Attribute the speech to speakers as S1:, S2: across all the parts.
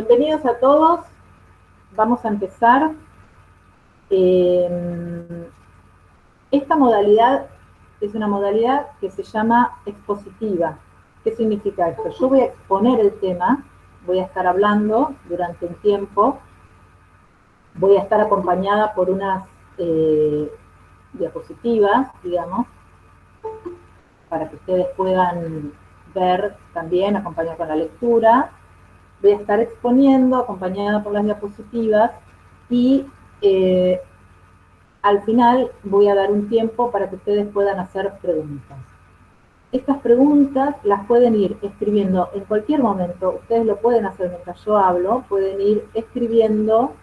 S1: Bienvenidos a todos. Vamos a empezar. Esta modalidad es una modalidad que se llama expositiva. ¿Qué significa esto? Yo voy a exponer el tema, voy a estar hablando durante un tiempo, voy a estar acompañada por unas diapositivas, digamos, para que ustedes puedan ver también, acompañar con la lectura. Voy a estar exponiendo, acompañada por las diapositivas, y al final voy a dar un tiempo para que ustedes puedan hacer preguntas. Estas preguntas las pueden ir escribiendo en cualquier momento, ustedes lo pueden hacer mientras yo hablo, pueden ir escribiendo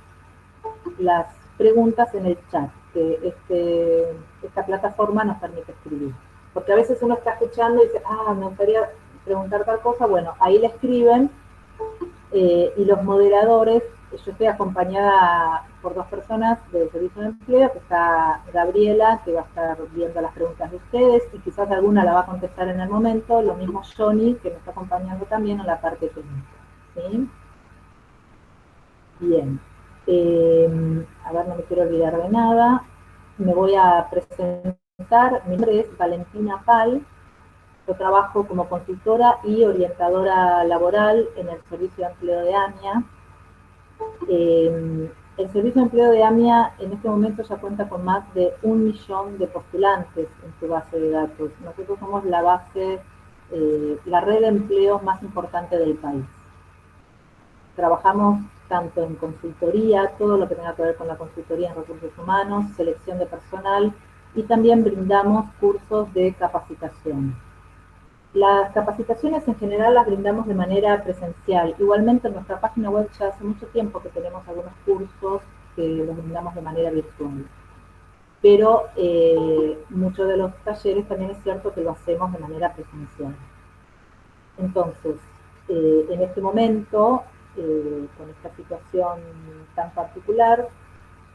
S1: las preguntas en el chat, que esta plataforma nos permite escribir. Porque a veces uno está escuchando y dice, me gustaría preguntar tal cosa, bueno, ahí la escriben, y los moderadores, yo estoy acompañada por dos personas del Servicio de Empleo, que está Gabriela, que va a estar viendo las preguntas de ustedes, y quizás alguna la va a contestar en el momento, lo mismo Johnny, que me está acompañando también en la parte técnica, ¿sí? Bien. A ver, no me quiero olvidar de nada. Me voy a presentar. Mi nombre es Valentina Pal. Yo trabajo como consultora y orientadora laboral en el Servicio de Empleo de AMIA. El Servicio de Empleo de AMIA en este momento ya cuenta con más de 1 millón de postulantes en su base de datos. Nosotros somos la base, la red de empleo más importante del país. Trabajamos tanto en consultoría, todo lo que tenga que ver con la consultoría en recursos humanos, selección de personal, y también brindamos cursos de capacitación. Las capacitaciones en general las brindamos de manera presencial. Igualmente en nuestra página web ya hace mucho tiempo que tenemos algunos cursos que los brindamos de manera virtual. Pero muchos de los talleres también es cierto que lo hacemos de manera presencial. Entonces, en este momento, con esta situación tan particular,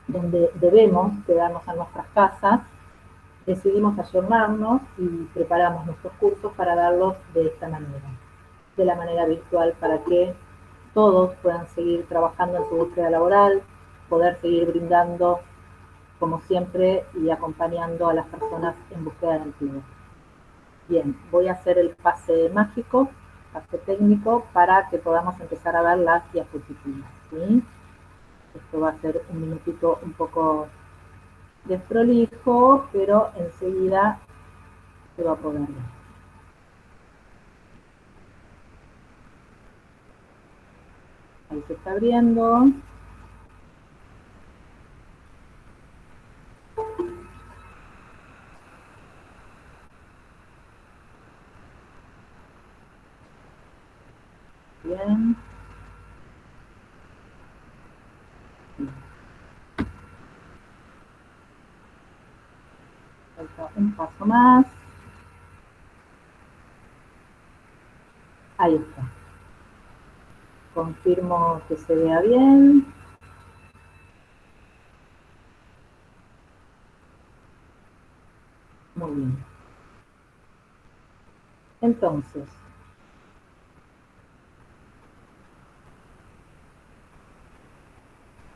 S1: donde debemos quedarnos a nuestras casas, decidimos ayornarnos y preparamos nuestros cursos para darlos de esta manera, de la manera virtual, para que todos puedan seguir trabajando en su búsqueda laboral, poder seguir brindando, como siempre, y acompañando a las personas en búsqueda de empleo. Bien, voy a hacer el pase mágico, pase técnico, para que podamos empezar a ver las diapositivas, ¿sí? Esto va a ser un minutito un poco desprolijo, pero enseguida se va a poder ver. Ahí se está abriendo. Bien. Falta un paso más. Ahí está. Confirmo que se vea bien. Muy bien. Entonces,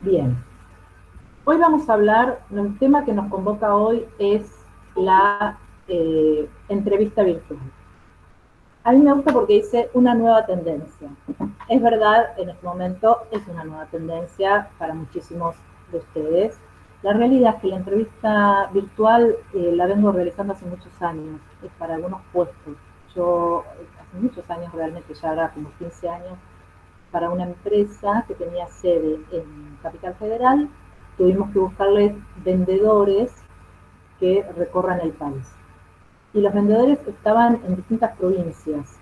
S1: bien. Hoy vamos a hablar, el tema que nos convoca hoy es la entrevista virtual. A mí me gusta porque dice una nueva tendencia. Es verdad, en este momento es una nueva tendencia para muchísimos de ustedes. La realidad es que la entrevista virtual la vengo realizando hace muchos años, es para algunos puestos. Yo hace muchos años, realmente ya era como 15 años, para una empresa que tenía sede en Capital Federal, tuvimos que buscarles vendedores que recorran el país. Y los vendedores estaban en distintas provincias.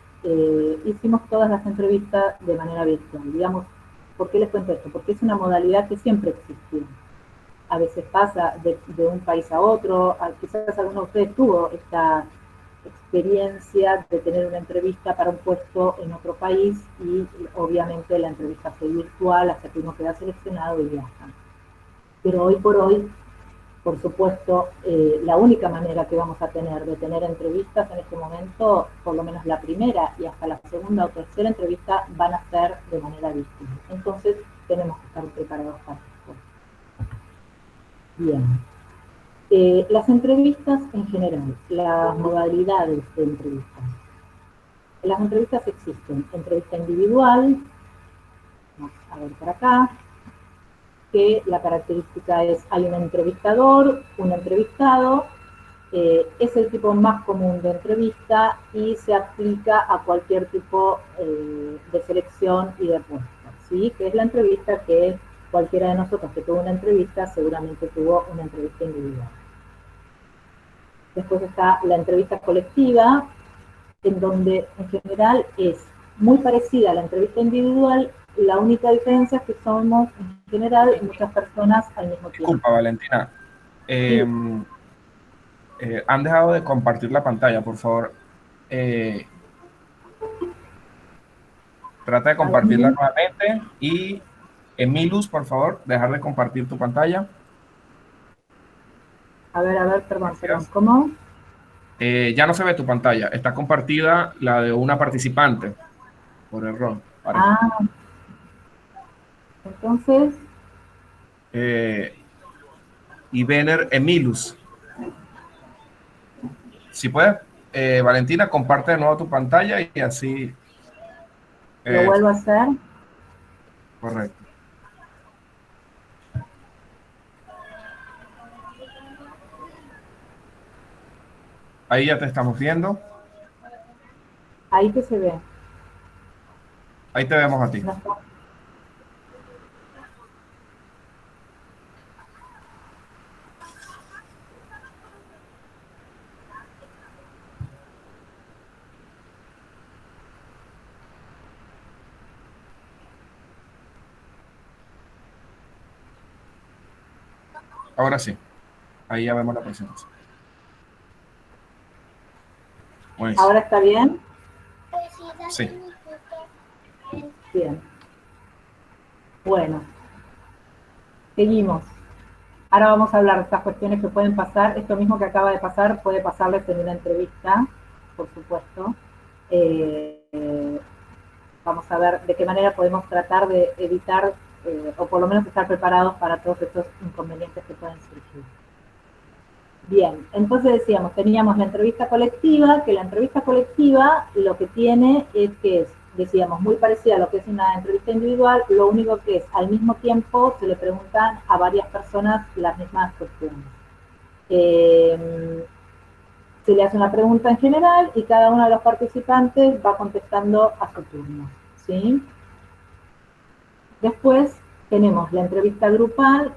S1: Hicimos todas las entrevistas de manera virtual. Digamos, ¿por qué les cuento esto? Porque es una modalidad que siempre existió. A veces pasa de un país a otro, quizás alguno de ustedes tuvo esta experiencia de tener una entrevista para un puesto en otro país y obviamente la entrevista fue virtual hasta que uno queda seleccionado y viaja. Pero hoy por hoy Por supuesto, la única manera que vamos a tener de tener entrevistas en este momento, por lo menos la primera y hasta la segunda o tercera entrevista, van a ser de manera virtual. Entonces, tenemos que estar preparados para esto. Bien. Las entrevistas en general, las modalidades de entrevistas. Las entrevistas existen. Entrevista individual, vamos a ver por acá, que la característica es, hay un entrevistador, un entrevistado, es el tipo más común de entrevista y se aplica a cualquier tipo de selección y de puesto, ¿sí? Que es la entrevista que cualquiera de nosotros que tuvo una entrevista seguramente tuvo una entrevista individual. Después está la entrevista colectiva, en donde en general es muy parecida a la entrevista individual, la única diferencia es que somos en general muchas personas al mismo tiempo.
S2: Disculpa, Valentina.
S1: Sí.
S2: Han dejado de compartir la pantalla, por favor. Trata de compartirla nuevamente. Y Emilus, por favor, dejar de compartir tu pantalla.
S1: A ver, perdón,
S2: Gracias.
S1: ¿cómo?
S2: Ya no se ve tu pantalla. Está compartida la de una participante. Por error, parece.
S1: Ah, entonces...
S2: Ibener Emilus. Si puedes, Valentina, comparte de nuevo tu pantalla y así.
S1: ¿Lo vuelvo a hacer?
S2: Correcto. Ahí ya te estamos viendo.
S1: Ahí que se ve.
S2: Ahí te vemos a ti.
S1: No está.
S2: Ahora sí. Ahí ya vemos la presentación. Buenísimo.
S1: ¿Ahora está bien?
S2: Sí.
S1: Bien. Bueno. Seguimos. Ahora vamos a hablar de estas cuestiones que pueden pasar. Esto mismo que acaba de pasar puede pasarles en una entrevista, por supuesto. Vamos a ver de qué manera podemos tratar de evitar o por lo menos estar preparados para todos estos inconvenientes que pueden surgir. Bien, entonces decíamos, teníamos la entrevista colectiva, que la entrevista colectiva lo que tiene es que es, decíamos, muy parecida a lo que es una entrevista individual, lo único que es, al mismo tiempo se le preguntan a varias personas las mismas cuestiones. Se le hace una pregunta en general y cada uno de los participantes va contestando a su turno, ¿sí? Después tenemos la entrevista grupal,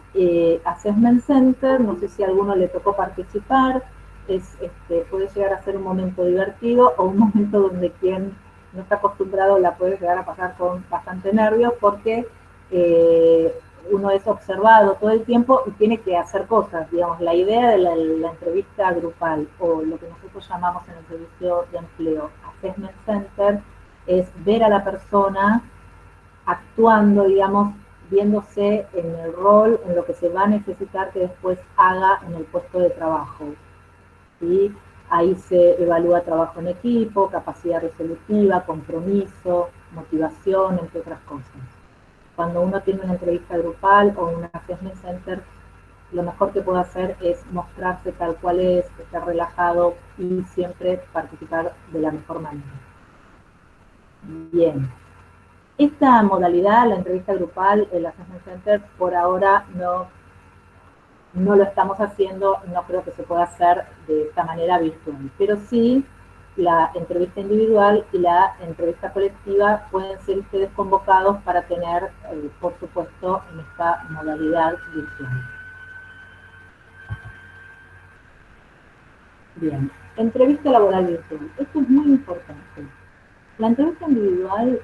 S1: Assessment Center, no sé si a alguno le tocó participar, puede llegar a ser un momento divertido o un momento donde quien no está acostumbrado la puede llegar a pasar con bastante nervios porque uno es observado todo el tiempo y tiene que hacer cosas, digamos, la idea de la entrevista grupal o lo que nosotros llamamos en el servicio de empleo Assessment Center es ver a la persona actuando, digamos, viéndose en el rol, en lo que se va a necesitar que después haga en el puesto de trabajo. ¿Sí? Ahí se evalúa trabajo en equipo, capacidad resolutiva, compromiso, motivación, entre otras cosas. Cuando uno tiene una entrevista grupal o un assessment center, lo mejor que puede hacer es mostrarse tal cual es, estar relajado y siempre participar de la mejor manera. Bien. Esta modalidad, la entrevista grupal, el Assessment Center, por ahora no lo estamos haciendo, no creo que se pueda hacer de esta manera virtual, pero sí la entrevista individual y la entrevista colectiva pueden ser ustedes convocados para tener, por supuesto, en esta modalidad virtual. Bien, entrevista laboral virtual. Esto es muy importante. La entrevista individual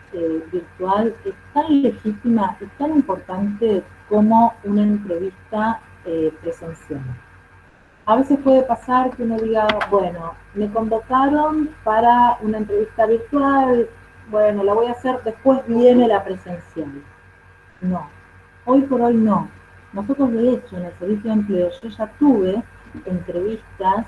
S1: virtual es tan legítima y tan importante como una entrevista presencial. A veces puede pasar que uno diga, bueno, me convocaron para una entrevista virtual, bueno, la voy a hacer, después viene la presencial. No, hoy por hoy no. Nosotros, de hecho, en el servicio de empleo, yo ya tuve entrevistas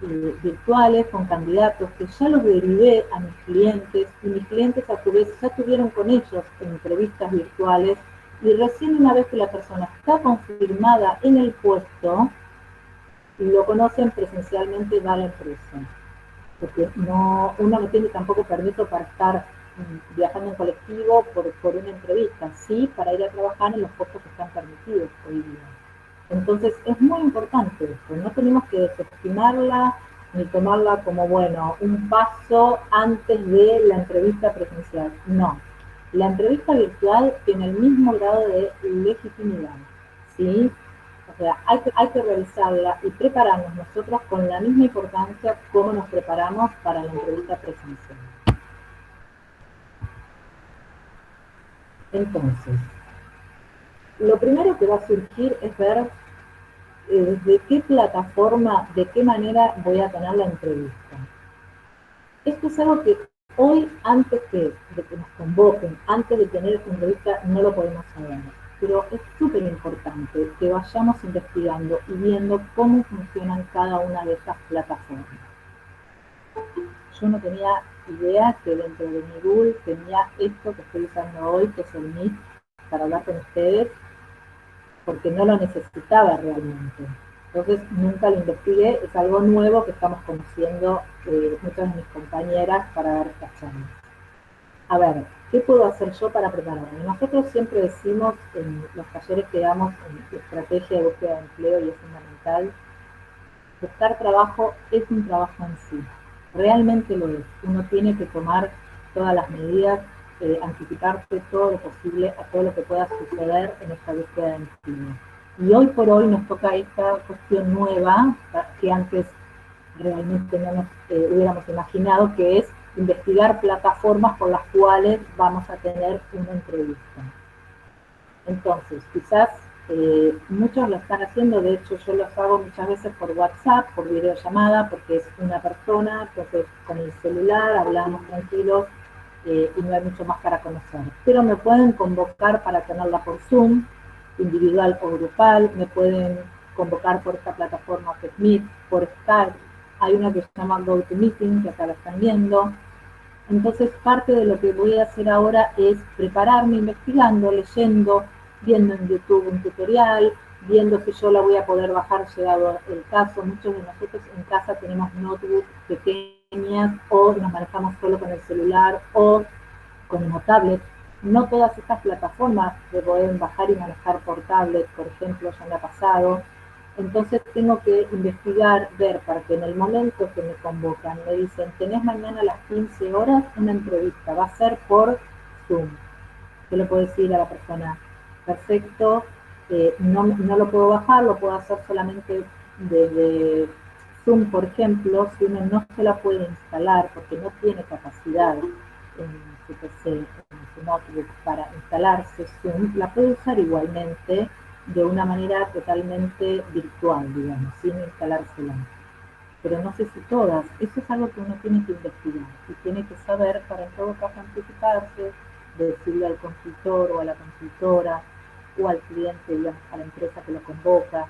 S1: virtuales con candidatos que ya los derivé a mis clientes, y mis clientes a su vez ya tuvieron con ellos entrevistas virtuales, y recién una vez que la persona está confirmada en el puesto, lo conocen presencialmente, va a la empresa. Porque no, uno no tiene tampoco permiso para estar viajando en colectivo por una entrevista, sí para ir a trabajar en los puestos que están permitidos hoy día. Entonces es muy importante esto, no tenemos que desestimarla ni tomarla como, bueno, un paso antes de la entrevista presencial. No, la entrevista virtual tiene el mismo grado de legitimidad, ¿sí? O sea, hay que realizarla y prepararnos nosotros con la misma importancia como nos preparamos para la entrevista presencial. Entonces, lo primero que va a surgir es ver de qué plataforma, de qué manera voy a tener la entrevista. Esto es algo que hoy, antes de que nos convoquen, antes de tener esta entrevista, no lo podemos saber. Pero es súper importante que vayamos investigando y viendo cómo funcionan cada una de estas plataformas. Yo no tenía idea que dentro de mi Google tenía esto que estoy usando hoy, que es el Meet, para hablar con ustedes, porque no lo necesitaba realmente. Entonces nunca lo investigué, es algo nuevo que estamos conociendo muchas de mis compañeras para dar estas charlas. A ver, ¿qué puedo hacer yo para prepararme? Nosotros siempre decimos en los talleres que damos en estrategia de búsqueda de empleo, y es fundamental, buscar trabajo es un trabajo en sí. Realmente lo es. Uno tiene que tomar todas las medidas, anticiparse todo lo posible a todo lo que pueda suceder en esta búsqueda de empleo. Y hoy por hoy nos toca esta cuestión nueva que antes realmente no nos hubiéramos imaginado, que es investigar plataformas por las cuales vamos a tener una entrevista. Entonces, quizás muchos lo están haciendo, de hecho yo los hago muchas veces por WhatsApp, por videollamada, porque es una persona, entonces con el celular hablamos tranquilos y no hay mucho más para conocer. Pero me pueden convocar para tenerla por Zoom, individual o grupal, me pueden convocar por esta plataforma que es Meet, por Skype, hay una que se llama GoToMeeting, que acá la están viendo. Entonces parte de lo que voy a hacer ahora es prepararme investigando, leyendo, viendo en YouTube un tutorial, viendo si yo la voy a poder bajar llegado el caso. Muchos de nosotros en casa tenemos notebooks pequeñas o nos manejamos solo con el celular o con una tablet. No todas estas plataformas se pueden bajar y manejar por tablet, por ejemplo, ya me ha pasado. Entonces tengo que investigar, ver, para que en el momento que me convocan, me dicen, tenés mañana a las 15 horas una entrevista, va a ser por Zoom. Yo le puedo decir a la persona, perfecto, no lo puedo bajar, lo puedo hacer solamente desde Zoom, por ejemplo, si uno no se la puede instalar porque no tiene capacidad en su PC, en su notebook para instalarse Zoom, la puede usar igualmente de una manera totalmente virtual, digamos, sin instalársela. Pero no sé si todas, eso es algo que uno tiene que investigar y tiene que saber para en todo caso anticiparse, decirle al consultor o a la consultora o al cliente, digamos, a la empresa que lo convoca,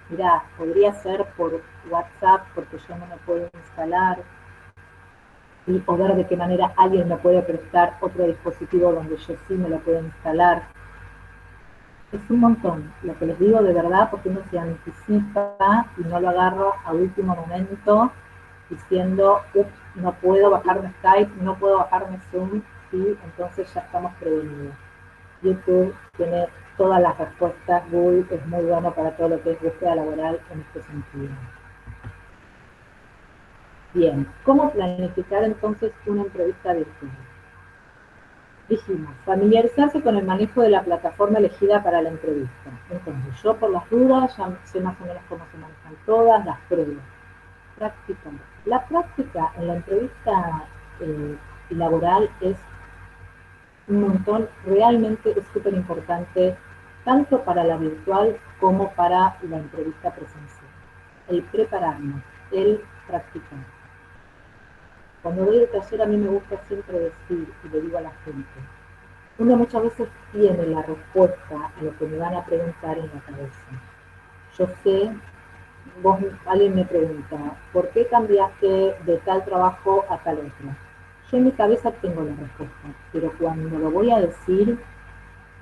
S1: mirá, podría ser por WhatsApp porque yo no me puedo instalar, y, o ver de qué manera alguien me puede prestar otro dispositivo donde yo sí me lo puedo instalar. Es un montón, lo que les digo de verdad, porque uno se anticipa y no lo agarra a último momento diciendo, ups, no puedo bajarme Skype, no puedo bajarme Zoom, y entonces ya estamos prevenidos. YouTube tiene todas las respuestas, Google es muy bueno para todo lo que es búsqueda laboral en este sentido. Bien, ¿cómo planificar entonces una entrevista virtual? Dijimos, familiarizarse con el manejo de la plataforma elegida para la entrevista. Entonces, yo por las dudas ya sé más o menos cómo se manejan todas las pruebas. Práctica. La práctica en la entrevista laboral es un montón, realmente es súper importante, tanto para la virtual como para la entrevista presencial. El prepararnos, el practicar. Cuando doy el taller a mí me gusta siempre decir, y le digo a la gente, uno muchas veces tiene la respuesta a lo que me van a preguntar en la cabeza. Yo sé, alguien me pregunta, ¿por qué cambiaste de tal trabajo a tal otro? Yo en mi cabeza tengo la respuesta, pero cuando lo voy a decir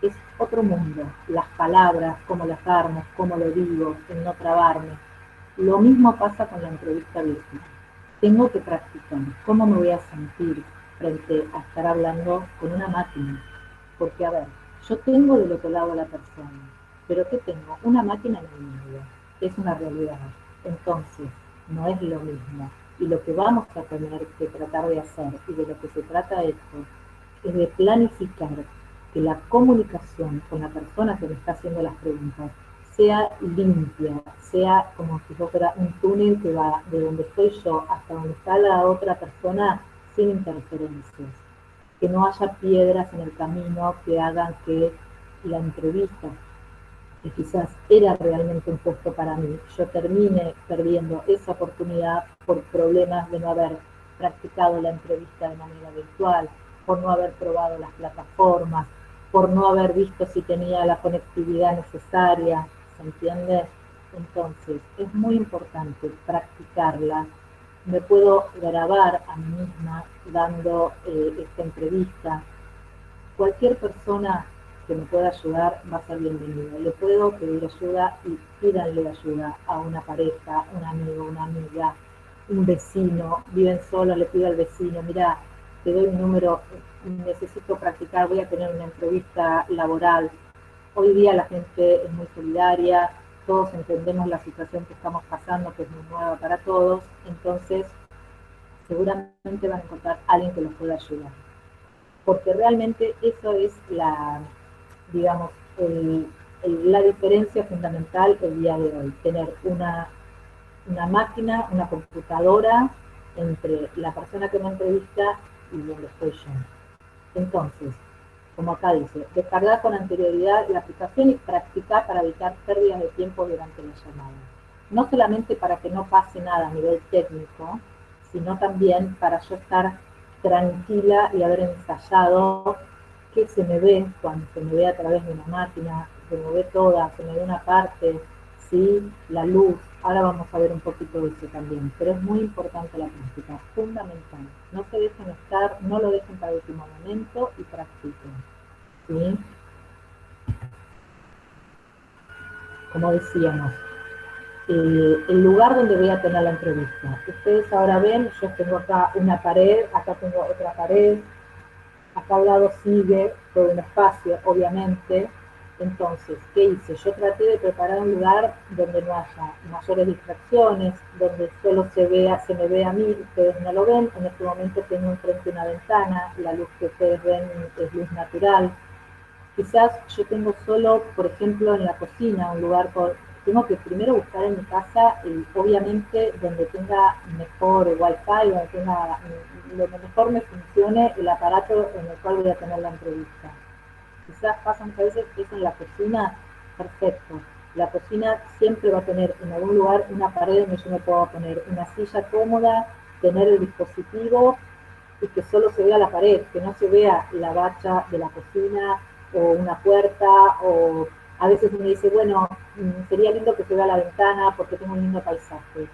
S1: es otro mundo. Las palabras, cómo las armo, cómo lo digo, el no trabarme. Lo mismo pasa con la entrevista virtual. Tengo que practicar cómo me voy a sentir frente a estar hablando con una máquina. Porque, a ver, yo tengo del otro lado a la persona, pero ¿qué tengo? Una máquina en el medio. Es una realidad. Entonces, no es lo mismo. Y lo que vamos a tener que tratar de hacer, y de lo que se trata esto, es de planificar que la comunicación con la persona que me está haciendo las preguntas sea limpia, sea como si yo fuera un túnel que va de donde estoy yo hasta donde está la otra persona sin interferencias, que no haya piedras en el camino que hagan que la entrevista, que quizás era realmente un puesto para mí, yo termine perdiendo esa oportunidad por problemas de no haber practicado la entrevista de manera virtual, por no haber probado las plataformas, por no haber visto si tenía la conectividad necesaria, ¿se entiende? Entonces, es muy importante practicarla. Me puedo grabar a mí misma dando esta entrevista. Cualquier persona que me pueda ayudar va a ser bienvenida. Le puedo pedir ayuda y pídanle ayuda a una pareja, un amigo, una amiga, un vecino, viven solos, le pido al vecino, mira, te doy un número, necesito practicar, voy a tener una entrevista laboral. Hoy día la gente es muy solidaria, todos entendemos la situación que estamos pasando, que es muy nueva para todos, entonces seguramente van a encontrar a alguien que los pueda ayudar. Porque realmente eso es digamos, la diferencia fundamental el día de hoy, tener una máquina, una computadora entre la persona que me entrevista y donde estoy yo. Entonces, como acá dice, descargar con anterioridad la aplicación y practicar para evitar pérdidas de tiempo durante la llamada. No solamente para que no pase nada a nivel técnico, sino también para yo estar tranquila y haber ensayado qué se me ve cuando se me ve a través de una máquina, se me ve toda, se me ve una parte, ¿sí? La luz. Ahora vamos a ver un poquito de eso también, pero es muy importante la práctica, fundamental. No se dejen estar, no lo dejen para el último momento y practiquen, ¿sí? Como decíamos, el lugar donde voy a tener la entrevista. Ustedes ahora ven, yo tengo acá una pared, acá tengo otra pared, acá al lado sigue todo un espacio, obviamente. Entonces, ¿qué hice? Yo traté de preparar un lugar donde no haya mayores distracciones, donde solo se me ve a mí, ustedes no lo ven. En este momento tengo enfrente una ventana, la luz que ustedes ven es luz natural. Quizás yo tengo solo, por ejemplo, en la cocina, un lugar tengo que primero buscar en mi casa, obviamente, donde tenga mejor wifi, donde tenga, lo que mejor me funcione el aparato en el cual voy a tener la entrevista. Quizás pasa muchas veces que es en la cocina, perfecto. La cocina siempre va a tener en algún lugar una pared donde yo me puedo poner una silla cómoda, tener el dispositivo y que solo se vea la pared, que no se vea la bacha de la cocina o una puerta, o a veces uno dice, bueno, sería lindo que se vea la ventana porque tengo un lindo paisaje,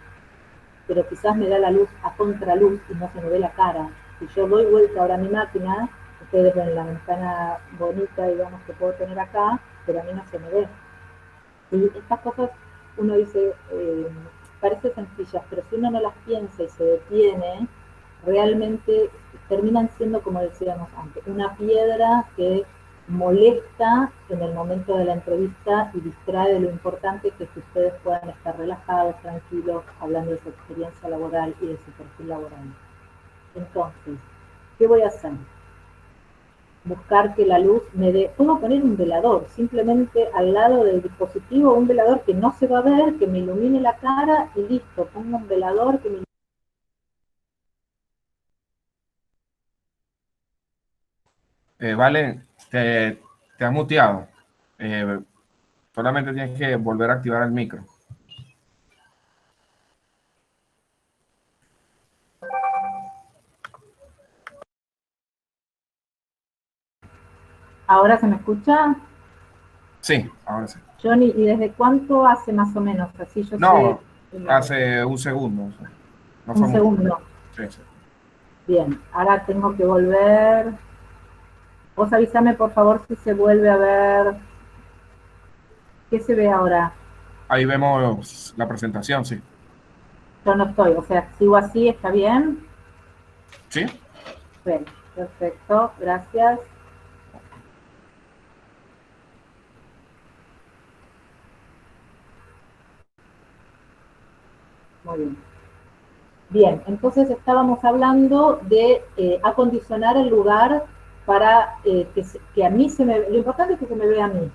S1: pero quizás me da la luz a contraluz y no se me ve la cara. Si yo doy vuelta ahora a mi máquina, ustedes ven la ventana bonita, digamos, que puedo tener acá, pero a mí no se me ve. Y estas cosas, uno dice, parece sencillas, pero si uno no las piensa y se detiene, realmente terminan siendo, como decíamos antes, una piedra que molesta en el momento de la entrevista y distrae de lo importante que es que ustedes puedan estar relajados, tranquilos, hablando de su experiencia laboral y de su perfil laboral. Entonces, ¿qué voy a hacer? Buscar que la luz me dé, puedo poner un velador, simplemente al lado del dispositivo, un velador que no se va a ver, que me ilumine la cara y listo, pongo un velador que me
S2: Vale, te has muteado. Eh, Solamente tienes que volver a activar el micro.
S1: ¿Ahora se me escucha?
S2: Sí, ahora sí.
S1: Johnny, ¿y desde cuánto hace más o menos? Así yo sé.
S2: No, hace un segundo. O sea, no
S1: Un
S2: fue mucho.
S1: segundo.
S2: Sí, sí.
S1: Bien, ahora tengo que volver. Vos avísame por favor si se vuelve a ver. ¿Qué se ve ahora?
S2: Ahí vemos la presentación, sí.
S1: Yo no estoy, o sea, sigo así, ¿está bien?
S2: ¿Sí?
S1: Bien, perfecto, gracias. Muy bien. Bien, entonces estábamos hablando de acondicionar el lugar para que a mí se me... Lo importante es que se me vea a mí,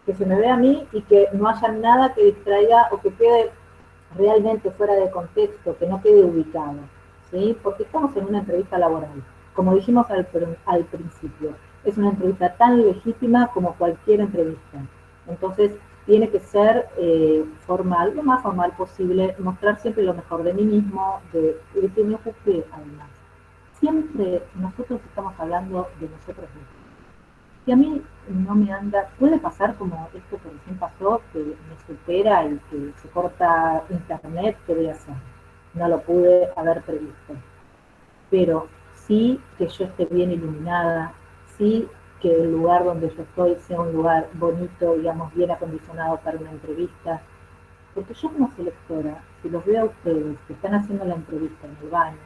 S1: que se me vea a mí y que no haya nada que distraiga o que quede realmente fuera de contexto, que no quede ubicado, ¿sí? Porque estamos en una entrevista laboral. Como dijimos al principio, es una entrevista tan legítima como cualquier entrevista. Entonces, tiene que ser formal, lo más formal posible, mostrar siempre lo mejor de mí mismo, de que me ocupe además. Siempre nosotros estamos hablando de nosotros mismos. Si a mí no me anda, puede pasar como esto que recién pasó, que me supera y que se corta internet, ¿qué voy a hacer? No lo pude haber previsto. Pero sí que yo esté bien iluminada, sí que el lugar donde yo estoy sea un lugar bonito, digamos, bien acondicionado para una entrevista. Porque yo como selectora, si los veo a ustedes que están haciendo la entrevista en el baño,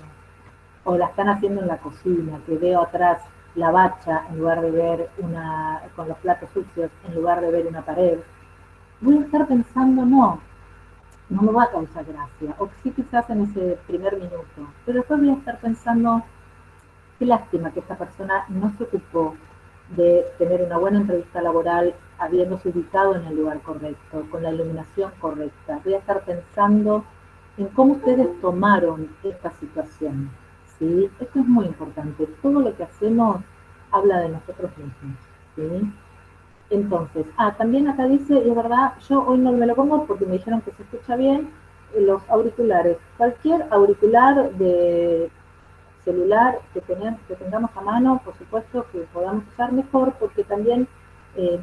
S1: o la están haciendo en la cocina, que veo atrás la bacha en lugar de ver una, con los platos sucios, en lugar de ver una pared, voy a estar pensando, no me va a causar gracia, o sí quizás en ese primer minuto, pero después voy a estar pensando, qué lástima que esta persona no se ocupó de tener una buena entrevista laboral habiéndose ubicado en el lugar correcto, con la iluminación correcta. Voy a estar pensando en cómo ustedes tomaron esta situación. ¿Sí? Esto es muy importante. Todo lo que hacemos habla de nosotros mismos. ¿Sí? Entonces, también acá dice, y es verdad, yo hoy no me lo pongo porque me dijeron que se escucha bien, los auriculares. Cualquier auricular de celular que tengamos a mano, por supuesto que podamos usar mejor, porque también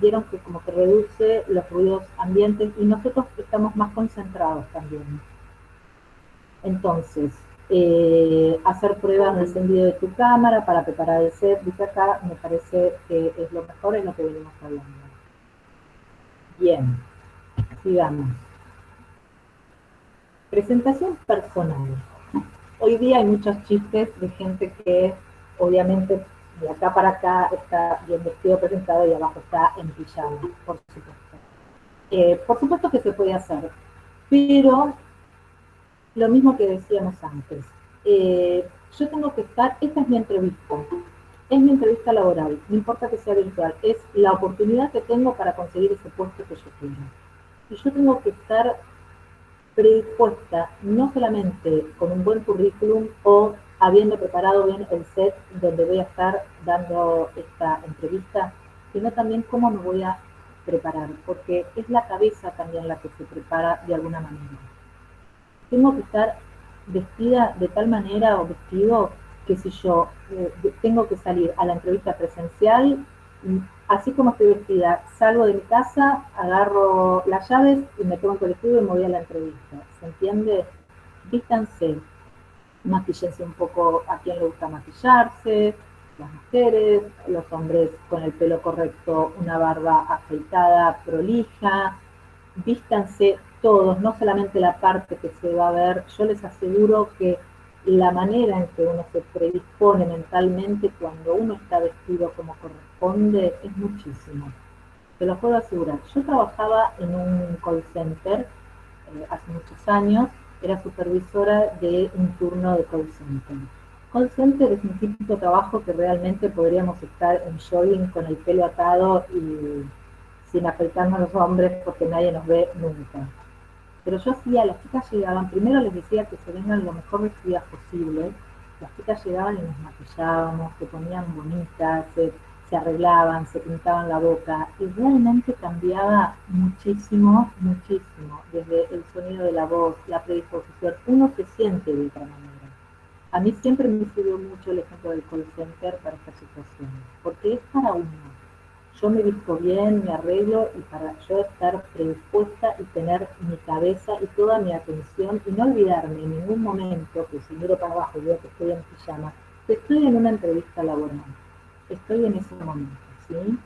S1: vieron que como que reduce los ruidos ambientes y nosotros estamos más concentrados también. Entonces, hacer pruebas de encendido de tu cámara para preparar el set, dice acá, me parece que es lo mejor, es lo que venimos hablando. Bien, sigamos. Presentación personal. Hoy día hay muchos chistes de gente que obviamente de acá para acá está bien vestido, presentado y abajo está en pijama, por supuesto. Por supuesto que se puede hacer, pero lo mismo que decíamos antes, yo tengo que estar, esta es mi entrevista laboral, no importa que sea virtual, es la oportunidad que tengo para conseguir ese puesto que yo quiero. Y yo tengo que estar predispuesta no solamente con un buen currículum o habiendo preparado bien el set donde voy a estar dando esta entrevista, sino también cómo me voy a preparar, porque es la cabeza también la que se prepara de alguna manera. Tengo que estar vestida de tal manera o vestido que si yo tengo que salir a la entrevista presencial, así como estoy vestida, salgo de mi casa, agarro las llaves y me tomo el colectivo y me voy a la entrevista. ¿Se entiende? Vístanse, maquillense un poco a quien le gusta maquillarse, las mujeres, los hombres con el pelo correcto, una barba afeitada, prolija, vístanse todos, no solamente la parte que se va a ver, yo les aseguro que la manera en que uno se predispone mentalmente cuando uno está vestido como corresponde es muchísimo. Te lo puedo asegurar. Yo trabajaba en un call center hace muchos años, era supervisora de un turno de call center. Call center es un típico trabajo que realmente podríamos estar en jogging con el pelo atado y sin afeitarnos los hombres porque nadie nos ve nunca. Pero yo hacía, las chicas llegaban, primero les decía que se vengan lo mejor vestidas posible, las chicas llegaban y nos maquillábamos, se ponían bonitas, se arreglaban, se pintaban la boca y realmente cambiaba muchísimo, muchísimo, desde el sonido de la voz, la predisposición, uno se siente de otra manera. A mí siempre me sirvió mucho el ejemplo del call center para esta situación, porque es para uno. Yo me visto bien, me arreglo y para yo estar predispuesta y tener mi cabeza y toda mi atención y no olvidarme en ningún momento que si miro para abajo y veo que estoy en pijama, que estoy en una entrevista laboral. Estoy en ese momento, ¿sí?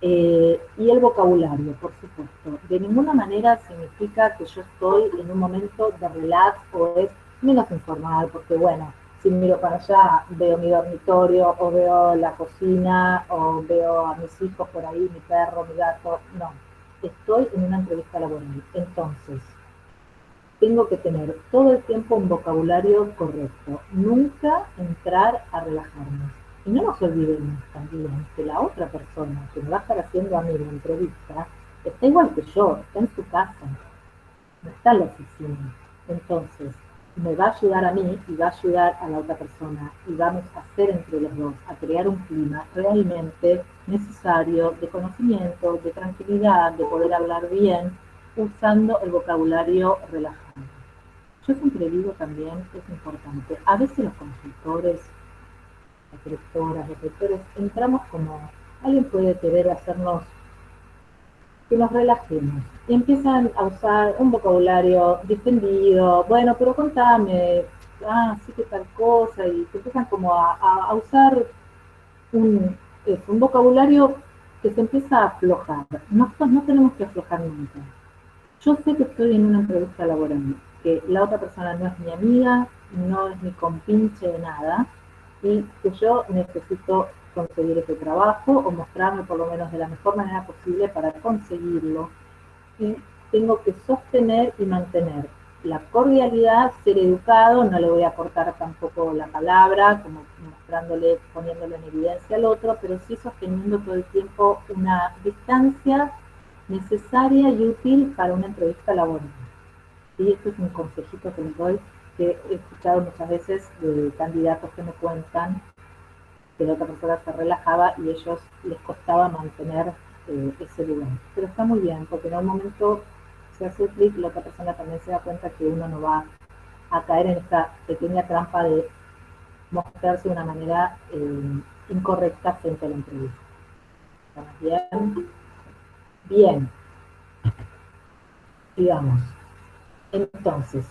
S1: Y el vocabulario, por supuesto. De ninguna manera significa que yo estoy en un momento de relax o es menos informal, porque bueno, si miro para allá, veo mi dormitorio, o veo la cocina, o veo a mis hijos por ahí, mi perro, mi gato. No, estoy en una entrevista laboral. Entonces, tengo que tener todo el tiempo un vocabulario correcto. Nunca entrar a relajarme. Y no nos olvidemos también que la otra persona que me va a estar haciendo a mí la entrevista está igual que yo, está en su casa, no está en la oficina. Entonces, me va a ayudar a mí y va a ayudar a la otra persona y vamos a hacer entre los dos, a crear un clima realmente necesario de conocimiento, de tranquilidad, de poder hablar bien, usando el vocabulario relajado. Yo siempre digo también que es importante, a veces los consultores, las directoras, los directores, entramos como, alguien puede querer hacernos que nos relajemos y empiezan a usar un vocabulario distendido, bueno, pero contame, sí que tal cosa, y se empiezan como a usar un, un vocabulario que se empieza a aflojar. Nosotros no tenemos que aflojar nunca. Yo sé que estoy en una entrevista laboral, que la otra persona no es mi amiga, no es mi compinche de nada, y que yo necesito conseguir ese trabajo o mostrarme por lo menos de la mejor manera posible para conseguirlo. Y tengo que sostener y mantener la cordialidad, ser educado, no le voy a cortar tampoco la palabra, como mostrándole, poniéndole en evidencia al otro, pero sí sosteniendo todo el tiempo una distancia necesaria y útil para una entrevista laboral. Y esto es un consejito que les doy, que he escuchado muchas veces de candidatos que me cuentan que la otra persona se relajaba y ellos les costaba mantener ese lugar. Pero está muy bien, porque en un momento se hace clic, la otra persona también se da cuenta que uno no va a caer en esta pequeña trampa de mostrarse de una manera incorrecta frente a la entrevista. ¿Estamos bien? Bien, digamos. Entonces,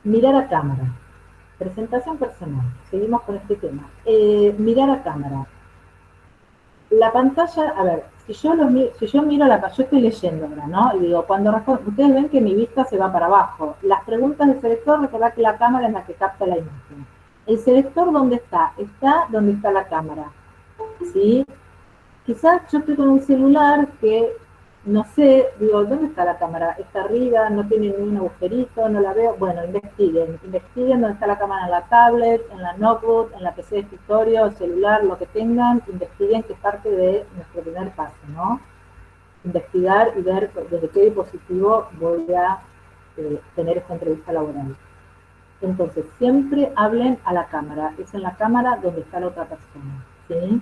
S1: mirar a cámara. Presentación personal. Seguimos con este tema. Mirar a cámara. La pantalla, a ver, si yo miro yo estoy leyendo ahora, ¿no? Y digo, ustedes ven que mi vista se va para abajo. Las preguntas del selector, recordad que la cámara es la que capta la imagen. ¿El selector dónde está? Está donde está la cámara. ¿Sí? Quizás yo estoy con un celular que no sé, digo, ¿dónde está la cámara? ¿Está arriba? ¿No tiene ningún agujerito? ¿No la veo? Bueno, investiguen dónde está la cámara en la tablet, en la notebook, en la PC de escritorio, el celular, lo que tengan, investiguen, que es parte de nuestro primer paso, ¿no? Investigar y ver desde qué dispositivo voy a tener esta entrevista laboral. Entonces, siempre hablen a la cámara, es en la cámara donde está la otra persona, ¿sí?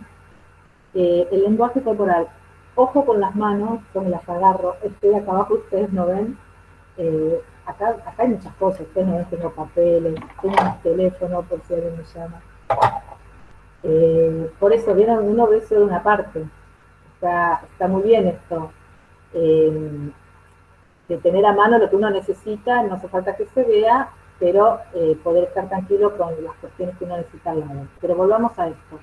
S1: El lenguaje corporal, ojo con las manos, yo me las agarro, estoy acá abajo, ustedes no ven, acá hay muchas cosas, ustedes no ven, tengo papeles, tengo un teléfono por si alguien me llama. Por eso, vieron, uno ve solo una parte, está muy bien esto, de tener a mano lo que uno necesita, no hace falta que se vea, pero poder estar tranquilo con las cuestiones que uno necesita al lado. Pero volvamos a esto.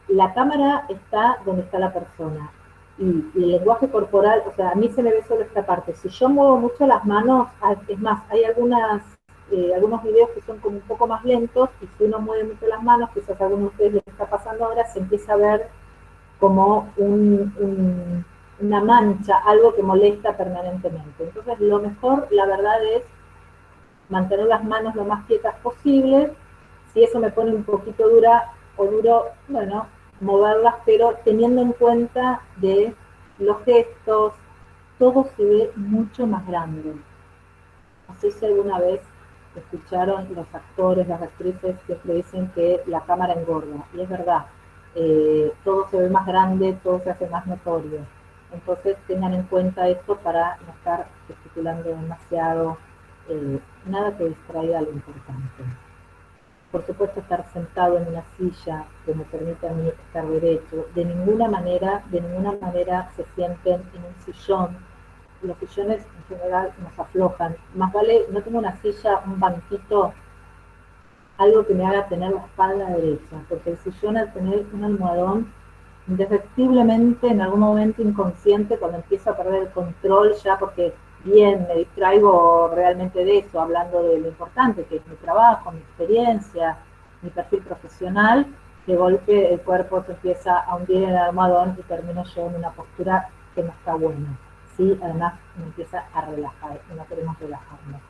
S1: La cámara está donde está la persona y el lenguaje corporal, o sea, a mí se me ve solo esta parte. Si yo muevo mucho las manos, es más, hay algunos videos que son como un poco más lentos y si uno mueve mucho las manos, quizás a algunos de ustedes les está pasando ahora, se empieza a ver como una mancha, algo que molesta permanentemente. Entonces, lo mejor, la verdad, es mantener las manos lo más quietas posible. Si eso me pone un poquito dura o duro, bueno, moverlas, pero teniendo en cuenta de los gestos, todo se ve mucho más grande. No sé si alguna vez escucharon los actores, las actrices que dicen que la cámara engorda, y es verdad, todo se ve más grande, todo se hace más notorio. Entonces tengan en cuenta esto para no estar gesticulando demasiado, nada que distraiga lo importante. Por supuesto, estar sentado en una silla que me permita a mí estar derecho. De ninguna manera se sienten en un sillón. Los sillones en general nos aflojan. Más vale, no tengo una silla, un banquito, algo que me haga tener la espalda derecha, porque el sillón, al tener un almohadón, indefectiblemente en algún momento inconsciente, cuando empiezo a perder el control ya, porque bien, me distraigo realmente de eso, hablando de lo importante que es mi trabajo, mi experiencia, mi perfil profesional, de golpe el cuerpo se empieza a hundir en el almohadón y termino yo en una postura que no está buena. ¿Sí? Además me empieza a relajar y no queremos relajarnos.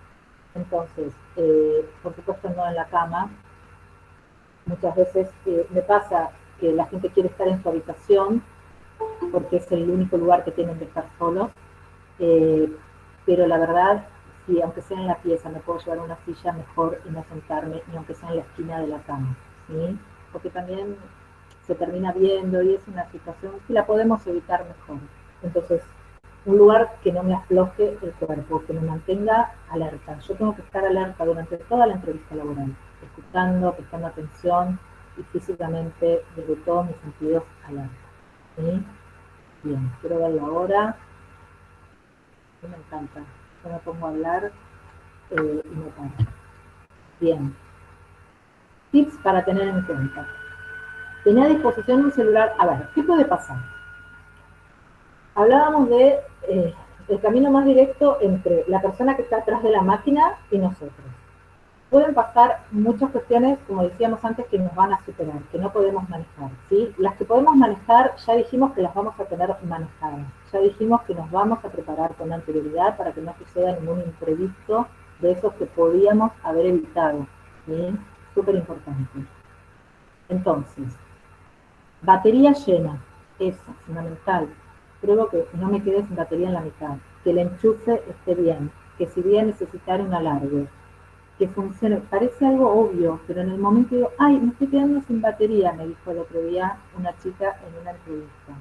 S1: Entonces, por supuesto no en la cama. Muchas veces me pasa que la gente quiere estar en su habitación porque es el único lugar que tienen de estar solos, eh, pero la verdad, si aunque sea en la pieza me puedo llevar una silla, mejor y no sentarme, ni aunque sea en la esquina de la cama, ¿sí? Porque también se termina viendo y es una situación que la podemos evitar mejor. Entonces, un lugar que no me afloje el cuerpo, que me mantenga alerta. Yo tengo que estar alerta durante toda la entrevista laboral, escuchando, prestando atención y físicamente desde todos mis sentidos alerta. ¿Sí? Bien, quiero ver la hora. Sí, me encanta. Yo me pongo a hablar y me paro. Bien. Tips para tener en cuenta. Tener a disposición un celular. A ver, ¿qué puede pasar? Hablábamos de el camino más directo entre la persona que está atrás de la máquina y nosotros. Pueden pasar muchas cuestiones, como decíamos antes, que nos van a superar, que no podemos manejar, ¿sí? Las que podemos manejar, ya dijimos que las vamos a tener manejadas. Ya dijimos que nos vamos a preparar con anterioridad para que no suceda ningún imprevisto de esos que podíamos haber evitado, ¿sí? Súper importante. Entonces, batería llena, es fundamental. Pruebo que no me quede sin batería en la mitad, que el enchufe esté bien, que si voy a necesitar un alargue, que funcione. Parece algo obvio, pero en el momento digo, ay, me estoy quedando sin batería, me dijo el otro día una chica en una entrevista.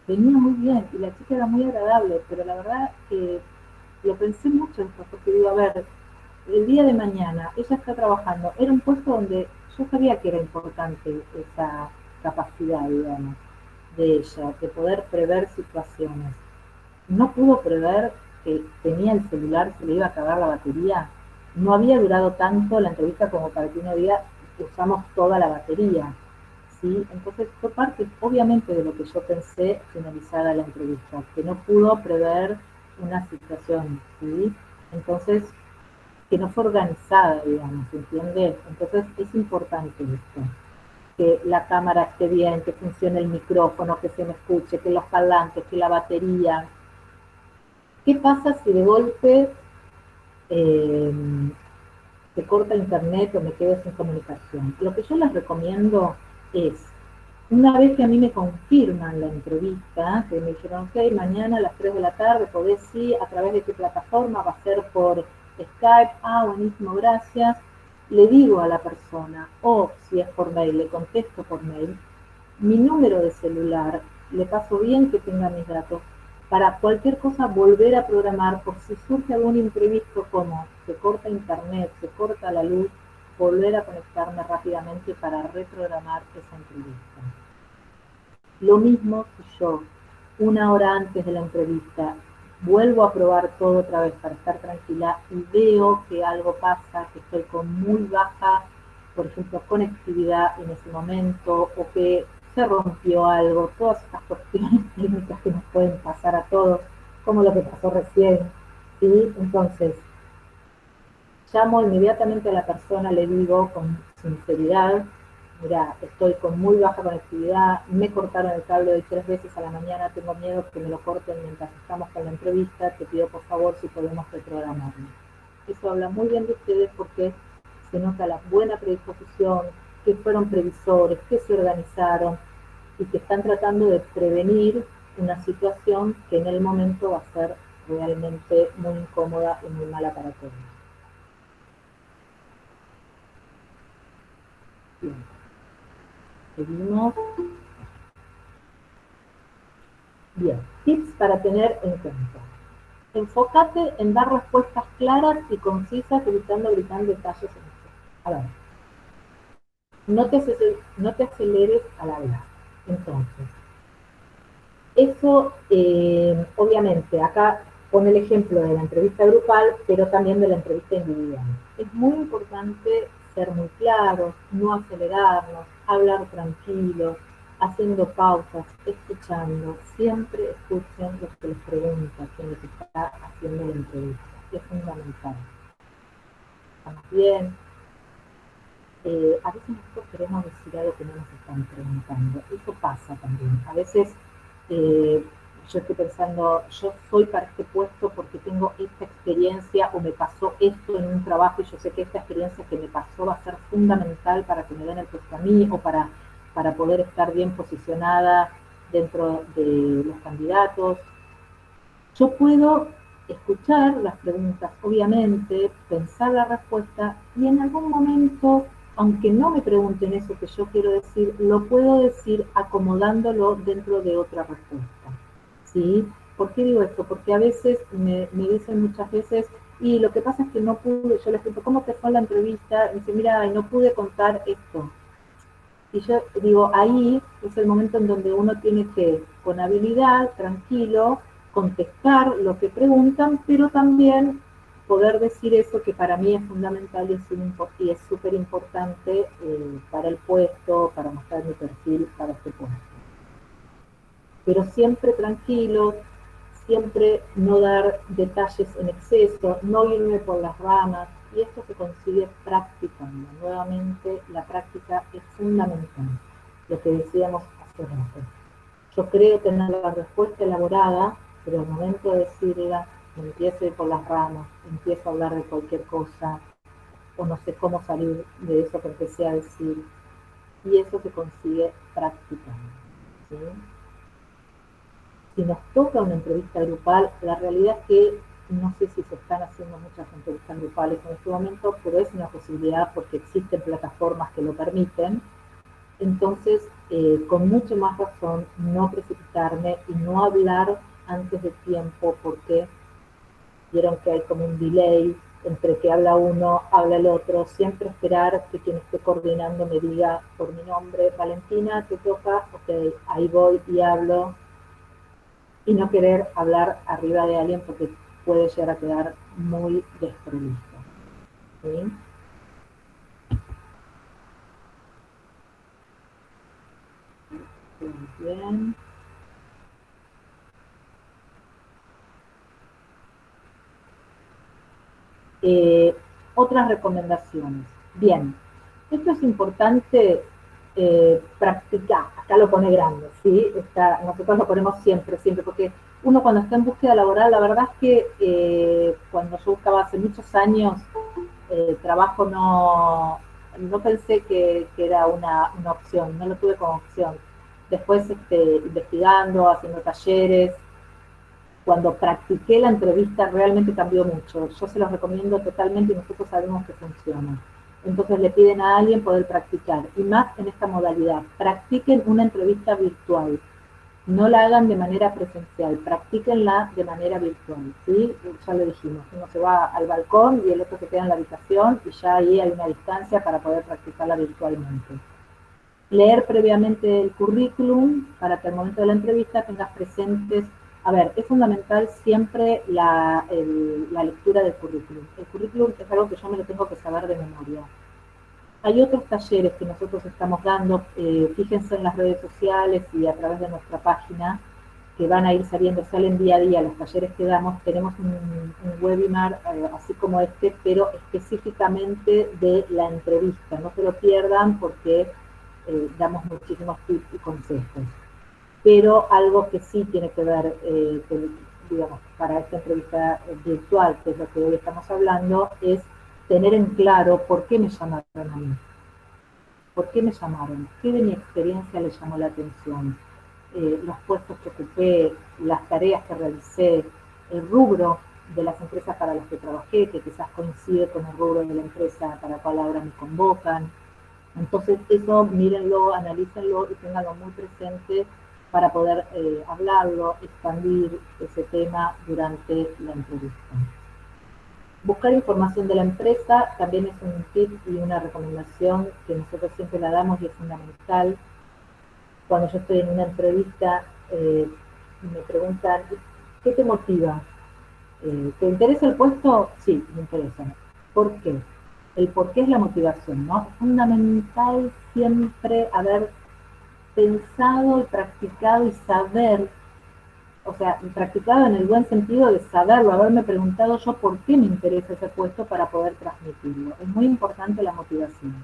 S1: Venía muy bien y la chica era muy agradable, pero la verdad que lo pensé mucho después, porque digo, a ver, el día de mañana ella está trabajando, era un puesto donde yo sabía que era importante esa capacidad, digamos, de ella, de poder prever situaciones. No pudo prever que tenía el celular, se le iba a acabar la batería. No había durado tanto la entrevista como para que uno diga usamos toda la batería, ¿sí? Entonces fue parte, obviamente, de lo que yo pensé finalizada la entrevista, que no pudo prever una situación, ¿sí? Entonces, que no fue organizada, digamos, ¿entiende? Entonces es importante esto, que la cámara esté bien, que funcione el micrófono, que se me escuche, que los parlantes, que la batería. ¿Qué pasa si de golpe eh, se corta internet o me quedo sin comunicación? Lo que yo les recomiendo es, una vez que a mí me confirman la entrevista, que me dijeron, ok, mañana a las 3 de la tarde podés ir, ¿a través de qué plataforma? Va a ser por Skype. Ah, buenísimo, gracias. Le digo a la persona, o si es por mail, le contesto por mail, mi número de celular, le paso bien que tenga mis datos, para cualquier cosa volver a programar, por si surge algún imprevisto como se corta internet, se corta la luz, volver a conectarme rápidamente para reprogramar esa entrevista. Lo mismo si yo, una hora antes de la entrevista, vuelvo a probar todo otra vez para estar tranquila y veo que algo pasa, que estoy con muy baja, por ejemplo, conectividad en ese momento, o que se rompió algo, todas estas cuestiones técnicas que nos pueden pasar a todos, como lo que pasó recién, ¿sí? Entonces, llamo inmediatamente a la persona, le digo con sinceridad, mira, estoy con muy baja conectividad, me cortaron el cable hoy 3 veces a la mañana, tengo miedo que me lo corten mientras estamos con la entrevista, te pido por favor si podemos reprogramarlo. Eso habla muy bien de ustedes porque se nota la buena predisposición, que fueron previsores, que se organizaron y que están tratando de prevenir una situación que en el momento va a ser realmente muy incómoda y muy mala para todos. Bien. Seguimos. Bien, tips para tener en cuenta. enfócate en dar respuestas claras y concisas, evitando gritar detalles. A ver, no te aceleres al hablar. Entonces, eso, obviamente, acá pone el ejemplo de la entrevista grupal, pero también de la entrevista individual. Es muy importante ser muy claros, no acelerarnos, hablar tranquilos, haciendo pausas, escuchando. Siempre escuchen lo que les pregunta quien les está haciendo la entrevista. Es fundamental. ¿Estamos bien? A veces nosotros queremos decir algo que no nos están preguntando. Eso pasa también. A veces yo estoy pensando, yo soy para este puesto porque tengo esta experiencia o me pasó esto en un trabajo y yo sé que esta experiencia que me pasó va a ser fundamental para que me den el puesto a mí o para poder estar bien posicionada dentro de los candidatos. Yo puedo escuchar las preguntas, obviamente, pensar la respuesta y en algún momento, aunque no me pregunten eso que yo quiero decir, lo puedo decir acomodándolo dentro de otra respuesta. ¿Sí? ¿Por qué digo esto? Porque a veces me dicen muchas veces, y lo que pasa es que no pude, yo les pregunto, ¿cómo te fue la entrevista? Y dice, mira, no pude contar esto. Y yo digo, ahí es el momento en donde uno tiene que, con habilidad, tranquilo, contestar lo que preguntan, pero también poder decir eso que para mí es fundamental y es súper importante para el puesto, para mostrar mi perfil para este puesto. Pero siempre tranquilo, siempre no dar detalles en exceso, no irme por las ramas, y esto se consigue practicando. Nuevamente, la práctica es fundamental, lo que decíamos hace rato. Yo creo tener la respuesta elaborada, pero al momento de decirla, empiezo a ir por las ramas, empiezo a hablar de cualquier cosa, o no sé cómo salir de eso que empecé a decir, y eso se consigue practicando. ¿Sí? Si nos toca una entrevista grupal, la realidad es que no sé si se están haciendo muchas entrevistas grupales en este momento, pero es una posibilidad porque existen plataformas que lo permiten. Entonces, con mucho más razón, no precipitarme y no hablar antes de tiempo, porque vieron que hay como un delay entre que habla uno, habla el otro, siempre esperar que quien esté coordinando me diga por mi nombre, Valentina, te toca, ok, ahí voy y hablo, y no querer hablar arriba de alguien porque puede llegar a quedar muy desprovisto. ¿Sí? Muy bien. Otras recomendaciones. Bien, esto es importante practicar. Acá lo pone grande, ¿sí? Nosotros lo ponemos siempre, siempre, porque uno cuando está en búsqueda laboral, la verdad es que cuando yo buscaba hace muchos años trabajo, no pensé que era una opción, no lo tuve como opción. Después investigando, haciendo talleres, cuando practiqué la entrevista realmente cambió mucho. Yo se los recomiendo totalmente y nosotros sabemos que funciona. Entonces le piden a alguien poder practicar, y más en esta modalidad. Practiquen una entrevista virtual. No la hagan de manera presencial, practíquenla de manera virtual, ¿sí? Ya lo dijimos, uno se va al balcón y el otro se queda en la habitación y ya ahí hay una distancia para poder practicarla virtualmente. Leer previamente el currículum para que al momento de la entrevista tengas presentes. A ver, es fundamental siempre la lectura del currículum. El currículum es algo que yo me lo tengo que saber de memoria. Hay otros talleres que nosotros estamos dando, fíjense en las redes sociales y a través de nuestra página, que van a ir saliendo, salen día a día los talleres que damos. Tenemos un webinar así como este, pero específicamente de la entrevista. No se lo pierdan porque damos muchísimos tips y consejos. Pero algo que sí tiene que ver, digamos, para esta entrevista virtual, que es lo que hoy estamos hablando, es tener en claro por qué me llamaron a mí. ¿Por qué me llamaron? ¿Qué de mi experiencia les llamó la atención? Los puestos que ocupé, las tareas que realicé, el rubro de las empresas para las que trabajé, que quizás coincide con el rubro de la empresa para la cual ahora me convocan. Entonces eso mírenlo, analícenlo y ténganlo muy presente para poder hablarlo, expandir ese tema durante la entrevista. Buscar información de la empresa también es un tip y una recomendación que nosotros siempre la damos y es fundamental. Cuando yo estoy en una entrevista, me preguntan, ¿qué te motiva? ¿Te interesa el puesto? Sí, me interesa. ¿Por qué? El por qué es la motivación, ¿no? Es fundamental siempre haber pensado y practicado y saber, o sea, practicado en el buen sentido de saberlo, haberme preguntado yo por qué me interesa ese puesto para poder transmitirlo. Es muy importante la motivación.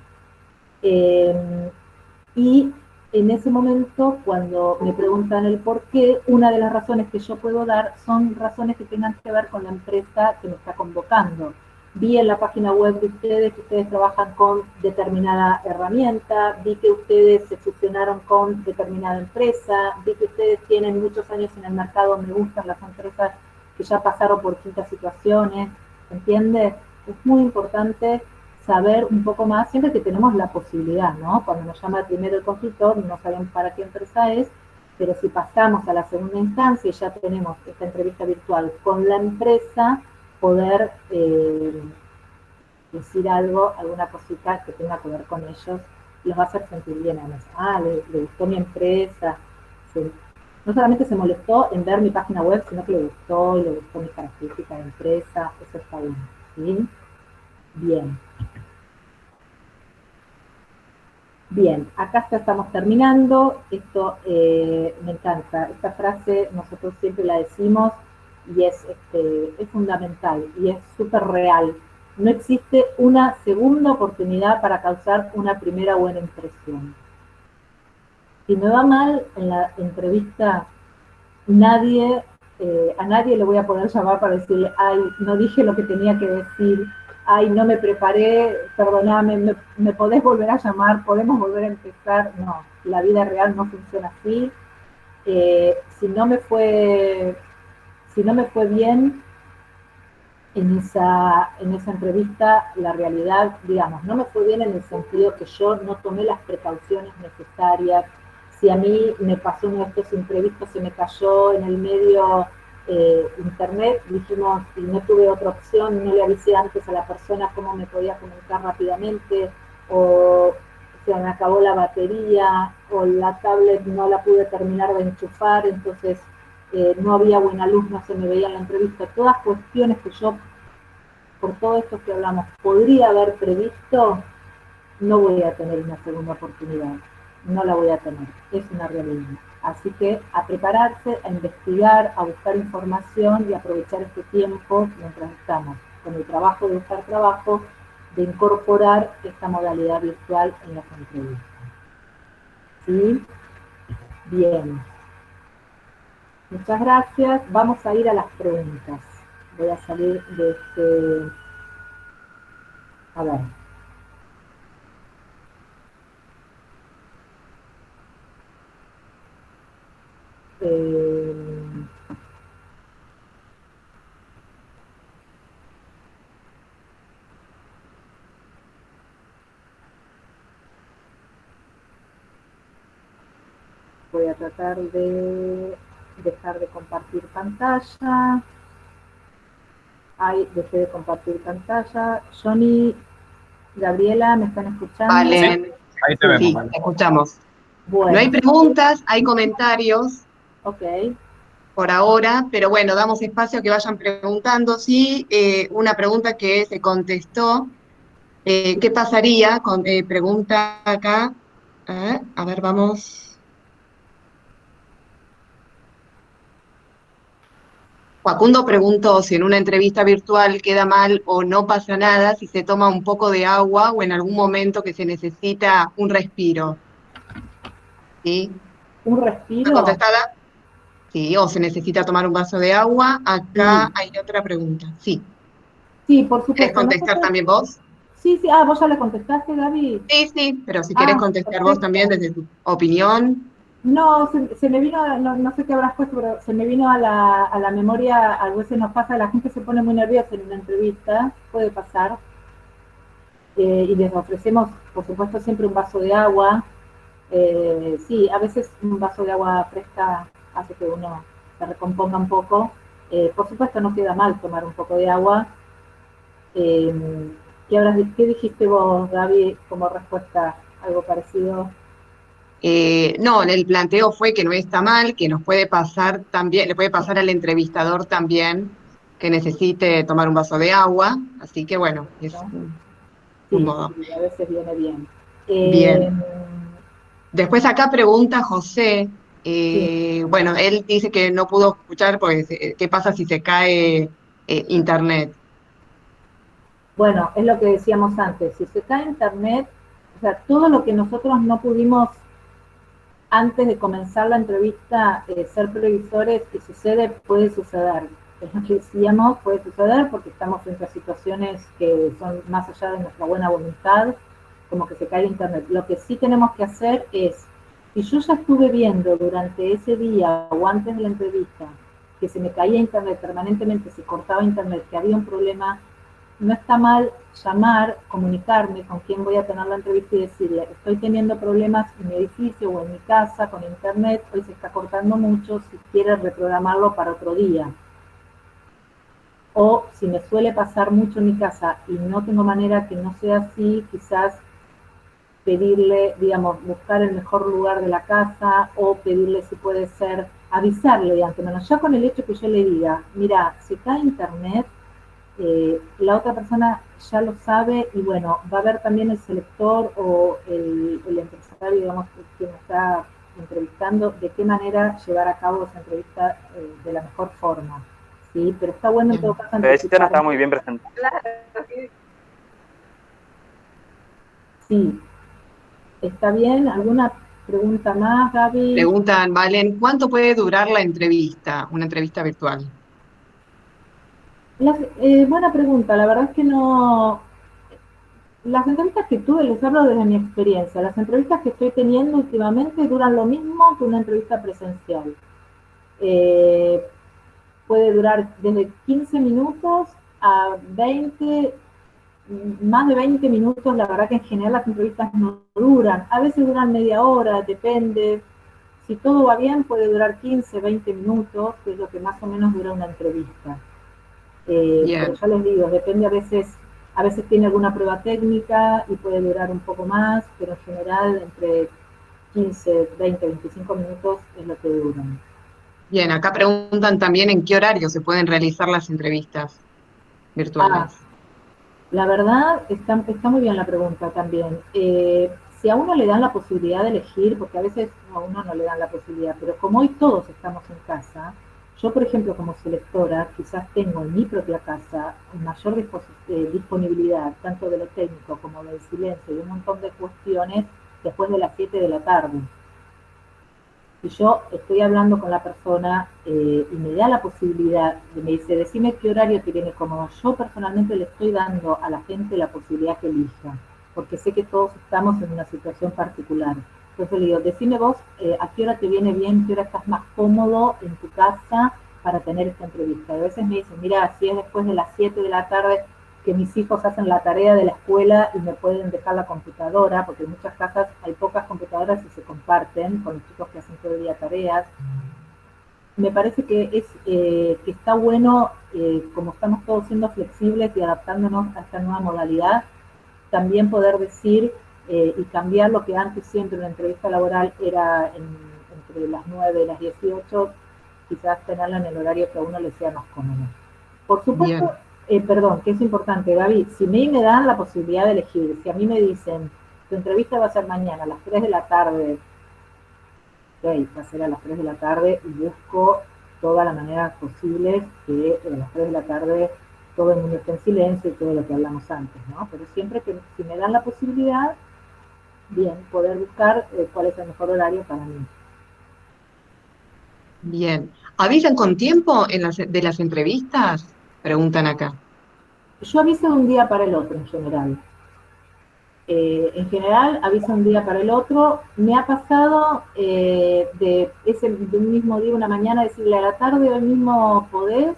S1: Y en ese momento, cuando me preguntan el por qué, una de las razones que yo puedo dar son razones que tengan que ver con la empresa que me está convocando. Vi en la página web de ustedes que ustedes trabajan con determinada herramienta, vi que ustedes se fusionaron con determinada empresa, vi que ustedes tienen muchos años en el mercado, me gustan las empresas que ya pasaron por distintas situaciones, ¿entiendes? Es muy importante saber un poco más, siempre que tenemos la posibilidad, ¿no? Cuando nos llama primero el consultor, no sabemos para qué empresa es, pero si pasamos a la segunda instancia y ya tenemos esta entrevista virtual con la empresa, poder decir algo, alguna cosita que tenga que ver con ellos, los va a hacer sentir bien a nosotros. Le gustó mi empresa, no solamente se molestó en ver mi página web, sino que le gustó y le gustó mis características de empresa, eso está bien, ¿sí? Bien. Bien, acá ya estamos terminando. Esto me encanta. Esta frase nosotros siempre la decimos y es fundamental y es súper real. No existe una segunda oportunidad para causar una primera buena impresión. Si me va mal en la entrevista, a nadie le voy a poder llamar para decirle, ay, no dije lo que tenía que decir, ay, no me preparé, perdóname, me podés volver a llamar, podemos volver a empezar. No, la vida real no funciona así. Si no me fue bien en esa entrevista, la realidad, digamos, no me fue bien en el sentido que yo no tomé las precauciones necesarias. Si a mí me pasó uno de estos imprevistos, se me cayó en el medio internet, dijimos, y no tuve otra opción, no le avisé antes a la persona cómo me podía comunicar rápidamente, o se me acabó la batería, o la tablet no la pude terminar de enchufar, entonces no había buena luz, no se me veía en la entrevista, todas cuestiones que yo, por todo esto que hablamos, podría haber previsto, no voy a tener una segunda oportunidad, no la voy a tener, es una realidad. Así que a prepararse, a investigar, a buscar información y aprovechar este tiempo mientras estamos con el trabajo de buscar trabajo, de incorporar esta modalidad virtual en las entrevistas. ¿Sí? Bien. Muchas gracias. Vamos a ir a las preguntas. Voy a salir de este... A ver. Voy a tratar de dejar de compartir pantalla. Ahí dejé de compartir pantalla. Johnny, Gabriela, ¿me están escuchando?
S3: Vale,
S2: sí, ahí te vemos.
S3: Sí,
S2: vale.
S3: escuchamos.
S1: Bueno.
S3: No hay preguntas, hay comentarios.
S1: Ok.
S3: Por ahora, pero bueno, damos espacio a que vayan preguntando. Sí, una pregunta que se contestó, ¿qué pasaría con, pregunta acá, a ver, vamos. Facundo preguntó si en una entrevista virtual queda mal o no pasa nada si se toma un poco de agua o en algún momento que se necesita un respiro. ¿Sí?
S1: ¿Un respiro?
S3: ¿Está contestada? Sí, o se necesita tomar un vaso de agua. Acá
S1: Sí.
S3: hay otra pregunta. Sí.
S1: Sí, por supuesto.
S3: ¿Querés contestar también vos?
S1: Sí, ¿vos ya le contestaste, Gaby?
S3: Sí, pero si querés contestar
S1: perfecto.
S3: vos también desde tu opinión.
S1: No, se me vino, no sé qué habrás puesto, pero se me vino a la memoria, a veces nos pasa, la gente se pone muy nerviosa en una entrevista, puede pasar, y les ofrecemos, por supuesto, siempre un vaso de agua, Sí, a veces un vaso de agua fresca hace que uno se recomponga un poco. Por supuesto no queda mal tomar un poco de agua. Eh, ¿Qué dijiste vos, Gaby, como respuesta? ¿Algo parecido?
S3: No, el planteo fue que no está mal, que nos puede pasar también, le puede pasar al entrevistador también que necesite tomar un vaso de agua, así que bueno, es
S1: ¿No?
S3: un
S1: Sí,
S3: modo.
S1: sí, a veces viene bien.
S3: Bien.
S1: Eh,
S3: Después acá pregunta José,
S1: sí,
S3: bueno, él dice que no pudo escuchar porque qué pasa si se cae internet.
S1: bueno, es lo que decíamos antes. Si se cae internet, o sea, todo lo que nosotros no pudimos antes de comenzar la entrevista ser previsores, que sucede, puede suceder. Es lo que decíamos, puede suceder porque estamos frente a situaciones que son más allá de nuestra buena voluntad, como que se cae internet. Lo que sí tenemos que hacer es, si yo ya estuve viendo durante ese día o antes de la entrevista que se me caía internet permanentemente, se cortaba internet, que había un problema, no está mal llamar, comunicarme con quién voy a tener la entrevista y decirle, estoy teniendo problemas en mi edificio o en mi casa con internet, hoy se está cortando mucho, si quiere reprogramarlo para otro día. O si me suele pasar mucho en mi casa y no tengo manera que no sea así, quizás pedirle, digamos, buscar el mejor lugar de la casa o pedirle si puede ser, avisarle de antemano, ya con el hecho que yo le diga, mira, si cae internet, la otra persona ya lo sabe y bueno, va a ver también el selector o el empresario, digamos, quien está entrevistando, de qué manera llevar a cabo esa entrevista de la mejor forma. ¿Sí? Pero está bueno en todo
S3: Bien.
S1: caso
S4: Pero ese no
S1: anticipar.
S4: está muy bien presentado.
S1: Sí, está bien. ¿Alguna pregunta más, Gaby?
S3: Preguntan, Valen, ¿cuánto puede durar la entrevista, una entrevista virtual?
S1: Buena pregunta, la verdad es que no. Las entrevistas que tuve, les hablo desde mi experiencia, las entrevistas que estoy teniendo últimamente duran lo mismo que una entrevista presencial. Eh, Puede durar desde 15 minutos a 20, más de 20 minutos, la verdad que en general las entrevistas no duran, a veces duran media hora, depende. Si todo va bien puede durar 15, 20 minutos, que es lo que más o menos dura una entrevista. Pero
S3: Bien,
S1: ya les digo, depende a veces tiene alguna prueba técnica y puede durar un poco más, pero en general entre 15, 20, 25 minutos es lo que duran.
S3: bien. Acá preguntan también en qué horario se pueden realizar las entrevistas
S1: Ah,
S3: virtuales.
S1: la verdad está muy bien la pregunta también. Si a uno le dan la posibilidad de elegir, porque a veces a uno no le dan la posibilidad, pero como hoy todos estamos en casa, yo por ejemplo como selectora quizás tengo en mi propia casa mayor disponibilidad, tanto de lo técnico como del silencio y un montón de cuestiones después de las 7 de la tarde. Si yo estoy hablando con la persona y me da la posibilidad, me dice, decime qué horario te viene cómodo, yo personalmente le estoy dando a la gente la posibilidad que elija, porque sé que todos estamos en una situación particular. Entonces le digo, decime vos a qué hora te viene bien, qué hora estás más cómodo en tu casa para tener esta entrevista. Y a veces me dicen, mira, si es después de las 7 de la tarde, que mis hijos hacen la tarea de la escuela y me pueden dejar la computadora, porque en muchas casas hay pocas computadoras y se comparten con los chicos que hacen todo el día tareas. Me parece que está bueno, como estamos todos siendo flexibles y adaptándonos a esta nueva modalidad, también poder decir y cambiar lo que antes siempre una entrevista laboral era entre las 9 y las 18, quizás tenerla en el horario que a uno le sea más cómodo. Por supuesto,
S3: Bien,
S1: perdón, que es importante, Gaby, si a mí me dan la posibilidad de elegir, si a mí me dicen, tu entrevista va a ser mañana a las 3 de la tarde, ok, va a ser a las 3 de la tarde y busco toda la manera posible que a las 3 de la tarde todo el mundo esté en silencio y todo lo que hablamos antes, ¿no? Pero siempre que si me dan la posibilidad, bien, poder buscar cuál es el mejor horario para mí.
S3: bien. ¿Avisan con tiempo en de las entrevistas? Preguntan acá.
S1: Yo aviso de un día para el otro en general. En general avisa un día para el otro. Me ha pasado de un mismo día, una mañana, decirle a la tarde hoy mismo podés.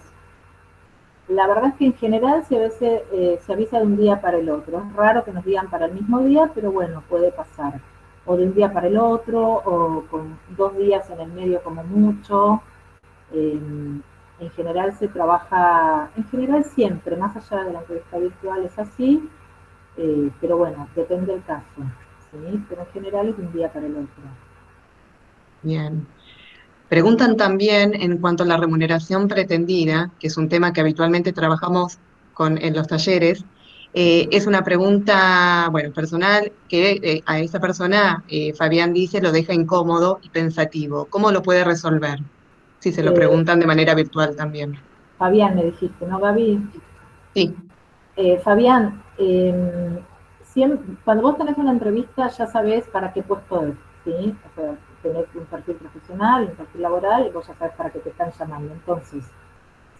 S1: La verdad es que en general se avisa de un día para el otro. Es raro que nos digan para el mismo día, pero bueno, puede pasar. o de un día para el otro, o con 2 días en el medio como mucho. En general se trabaja, en general siempre, más allá de la entrevista virtual es así, pero bueno, depende del caso, ¿sí? Pero en general es de un día para el otro.
S3: Bien. Preguntan también en cuanto a la remuneración pretendida, que es un tema que habitualmente trabajamos en los talleres. Es una pregunta, bueno, personal, que a esa persona, Fabián dice, lo deja incómodo y pensativo. ¿Cómo lo puede resolver? Si se lo
S1: Eh,
S3: preguntan de manera virtual también.
S1: Fabián, me dijiste, ¿no, Gaby?
S3: Sí,
S1: Fabián, cuando vos tenés una entrevista ya sabés para qué puesto es, ¿sí? O sea, tenés un perfil profesional, un perfil laboral, y vos ya sabés para qué te están llamando. Entonces,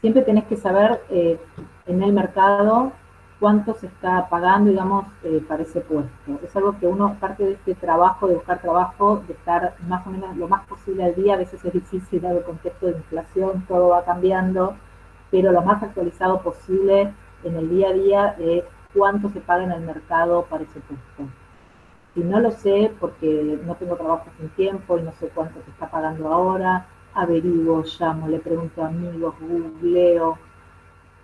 S1: siempre tenés que saber en el mercado cuánto se está pagando, digamos, para ese puesto. Es algo que uno, parte de este trabajo, de buscar trabajo, de estar más o menos lo más posible al día, a veces es difícil dado el contexto de inflación, todo va cambiando, pero lo más actualizado posible en el día a día es cuánto se paga en el mercado para ese puesto. Si no lo sé, porque no tengo trabajo sin tiempo y no sé cuánto se está pagando ahora, averiguo, llamo, le pregunto a amigos, googleo.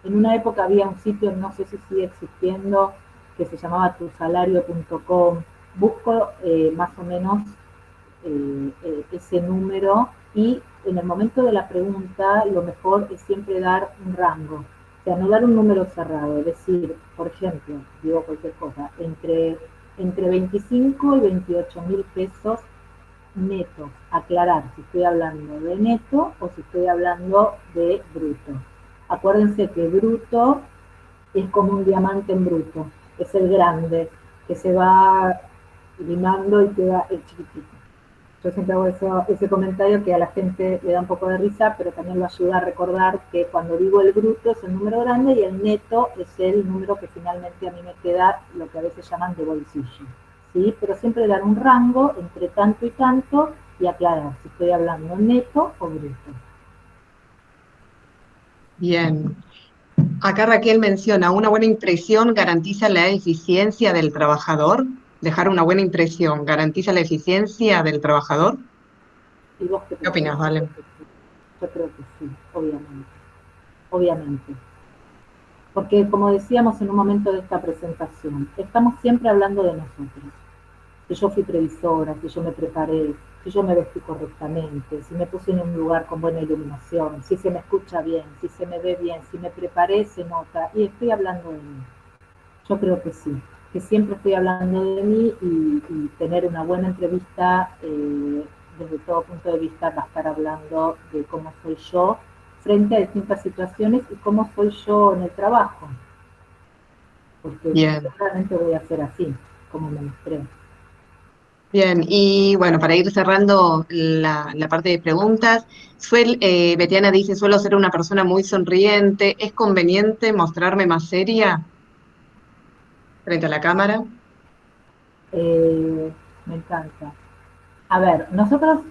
S1: En una época había un sitio, no sé si sigue existiendo, que se llamaba tusalario.com. Busco más o menos ese número y en el momento de la pregunta lo mejor es siempre dar un rango, o sea, no dar un número cerrado, es decir, por ejemplo, digo cualquier cosa, entre 25 y 28.000 pesos netos, aclarar si estoy hablando de neto o si estoy hablando de bruto. Acuérdense que bruto es como un diamante en bruto, es el grande, que se va limando y queda el chiquitito. Yo siempre hago ese comentario que a la gente le da un poco de risa, pero también lo ayuda a recordar que cuando digo el bruto es el número grande y el neto es el número que finalmente a mí me queda, lo que a veces llaman de bolsillo. ¿Sí? Pero siempre dar un rango entre tanto y tanto y aclarar si estoy hablando neto o bruto.
S3: bien. Acá Raquel menciona, una buena impresión garantiza la eficiencia del trabajador. Dejar una buena impresión garantiza la eficiencia del trabajador.
S1: ¿Y vos qué
S3: ¿Qué
S1: pensás?
S3: opinas, Valen?
S1: Yo creo que sí, obviamente. Obviamente. Porque como decíamos en un momento de esta presentación, estamos siempre hablando de nosotros. Si yo fui previsora, si yo me preparé, si yo me vestí correctamente, si me puse en un lugar con buena iluminación, si se me escucha bien, si se me ve bien, si me preparé, se nota. Y estoy hablando de mí. Yo creo que sí, que siempre estoy hablando de mí y tener una buena entrevista desde todo punto de vista va a estar hablando de cómo soy yo frente a distintas situaciones y cómo soy yo en el trabajo, porque
S3: Bien,
S1: realmente voy a ser así, como me mostré.
S3: bien. Y bueno, para ir cerrando la parte de preguntas, Betiana dice, suelo ser una persona muy sonriente. ¿Es conveniente mostrarme más seria frente a la cámara?
S1: Me encanta. A ver, nosotros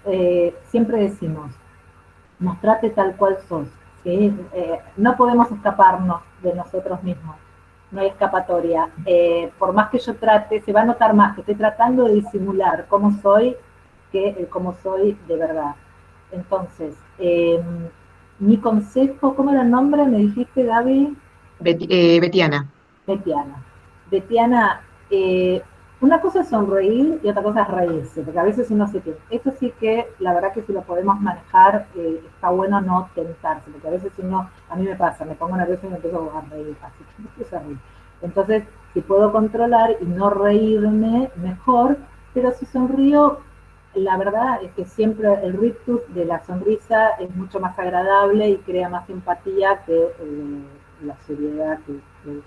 S1: siempre decimos, mostrate tal cual sos, ¿sí? No podemos escaparnos de nosotros mismos, no hay escapatoria. Por más que yo trate, se va a notar más que estoy tratando de disimular cómo soy que cómo soy de verdad. Entonces, mi consejo, ¿cómo era el nombre? Me dijiste, Gaby.
S3: Betiana.
S1: Betiana. Betiana, una cosa es sonreír y otra cosa es reírse, porque a veces uno se tiene. Eso sí que, la verdad que si lo podemos manejar, está bueno no tentarse, porque a veces uno, a mí me pasa, me pongo nervioso y me empiezo a reír, así que me empiezo a reír. Entonces, si puedo controlar y no reírme, mejor, pero si sonrío, la verdad es que siempre el rictus de la sonrisa es mucho más agradable y crea más empatía que la seriedad que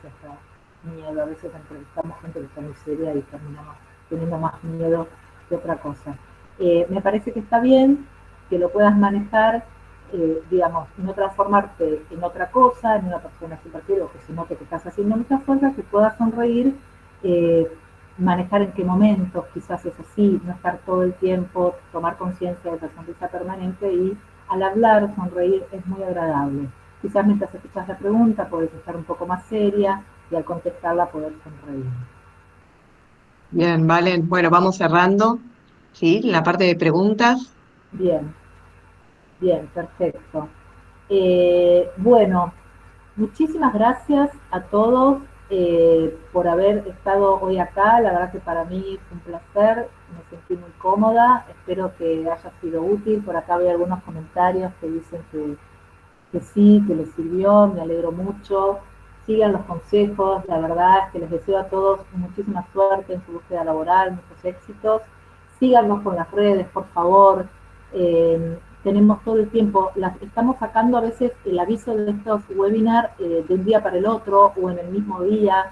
S1: está miedo. A veces entrevistamos gente que está muy seria y terminamos teniendo más miedo que otra cosa. Me parece que está bien que lo puedas manejar, digamos, no transformarte en otra cosa, en una persona superficial o que se note que estás haciendo muchas cosas, que puedas sonreír, eh, manejar en qué momentos, quizás es así, no estar todo el tiempo, tomar conciencia de la sonrisa permanente y al hablar, sonreír es muy agradable. Quizás mientras escuchas la pregunta podés estar un poco más seria y al contestarla poder sonreír.
S3: Bien, Valen. Bueno, vamos cerrando. ¿sí? La parte de preguntas.
S1: Bien, bien, perfecto. Bueno, muchísimas gracias a todos por haber estado hoy acá. La verdad que para mí fue un placer, me sentí muy cómoda. Espero que haya sido útil. Por acá veo algunos comentarios que dicen que sí, que les sirvió, me alegro mucho. Sigan los consejos, la verdad es que les deseo a todos muchísima suerte en su búsqueda laboral, muchos éxitos. Síganos con las redes, por favor. Tenemos todo el tiempo, estamos sacando a veces el aviso de estos webinars de un día para el otro o en el mismo día.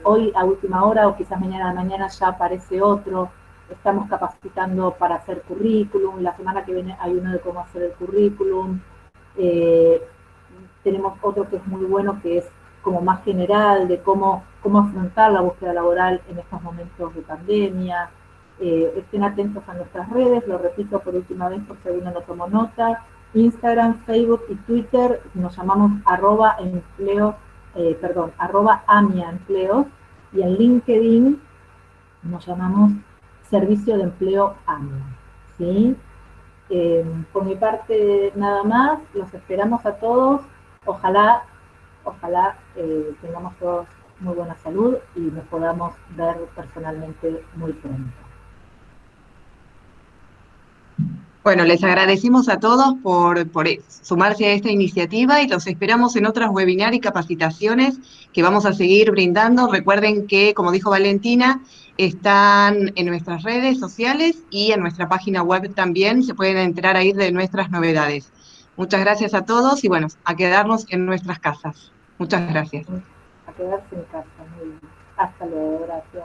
S1: Hoy a última hora o quizás mañana a la mañana ya aparece otro. Estamos capacitando para hacer currículum, la semana que viene hay uno de cómo hacer el currículum. Eh, Tenemos otro que es muy bueno, que es como más general, de cómo afrontar la búsqueda laboral en estos momentos de pandemia. Estén atentos a nuestras redes, lo repito por última vez por si alguno no tomó nota. Instagram, Facebook y Twitter nos llamamos @AmiaEmpleos, y en LinkedIn nos llamamos Servicio de Empleo AMIA. ¿Sí? Por mi parte nada más, los esperamos a todos. Ojalá, ojalá tengamos todos muy buena salud y nos podamos ver personalmente muy pronto.
S3: Bueno, les agradecemos a todos por sumarse a esta iniciativa y los esperamos en otras webinars y capacitaciones que vamos a seguir brindando. Recuerden que, como dijo Valentina, están en nuestras redes sociales y en nuestra página web también. Se pueden enterar ahí de nuestras novedades. Muchas gracias a todos y bueno, a quedarnos en nuestras casas. Muchas gracias.
S1: A quedarse en casa. Muy bien. Hasta luego, gracias.